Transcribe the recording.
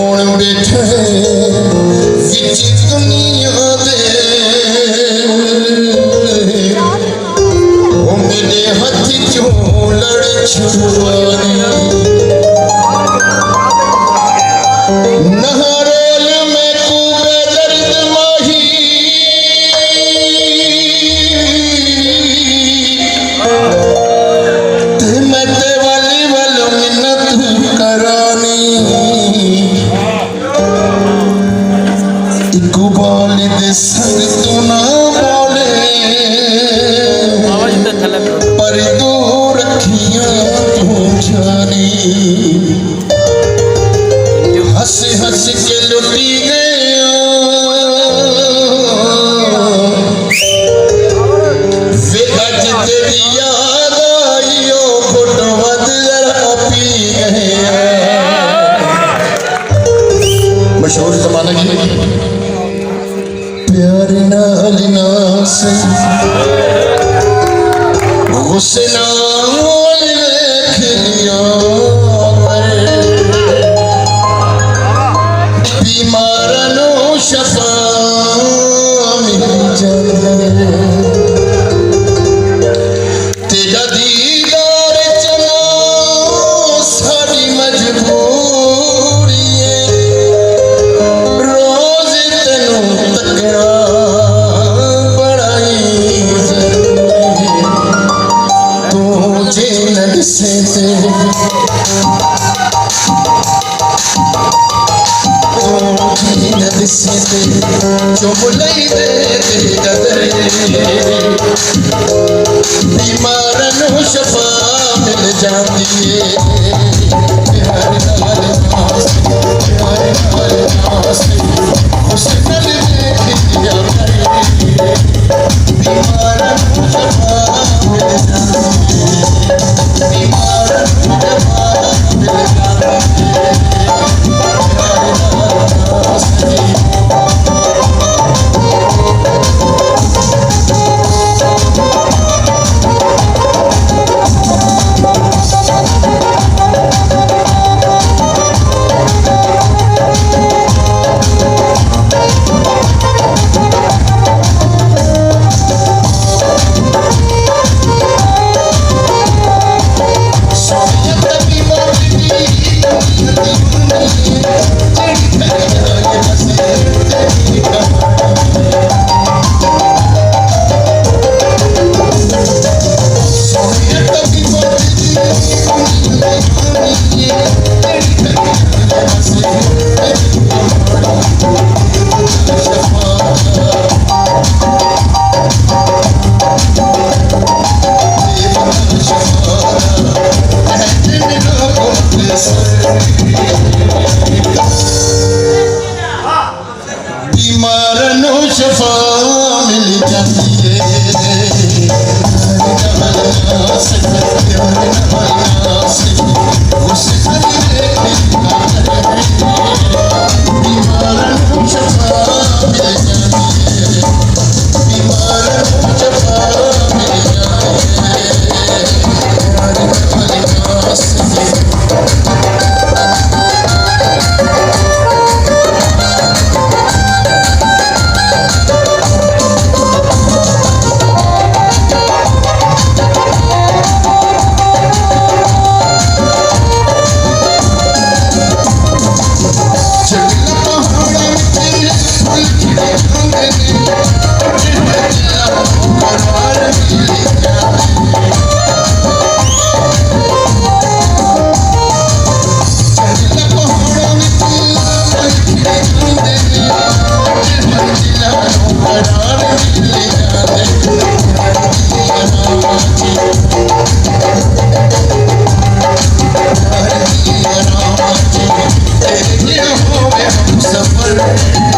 कौन बैठे विच दुनिया दे ओ मेरे हाथ चों लड़ छुड़वानी नहरोल में कूबे दर्द माही ते मते वाली वालो मिन्नत करानी इकबाल दे संग तू ना बोले पर दूर रखियां तू जानी हंस हंस के लुटी गया वे अज तेरी याद आई ओ फोटो बदल पी गया मशहूर जमाना की प्यार नाल ना सही गुस्से नाल देख लिया बीमारनों शफा मिल जाए तेरा दीदार चला साड़ी मजबूरी रोज तेनों तकना बड़ाई जरूरी तू जे नगसे से चुप लई दे गदरे बीमारनों शफा मिल जाती है प्यार नाल हुस्न देख लिया बीमारनों शफा मिल जाती है बीमारनों शफा मिल जाती बीमारनों शफा मिल जाती सफर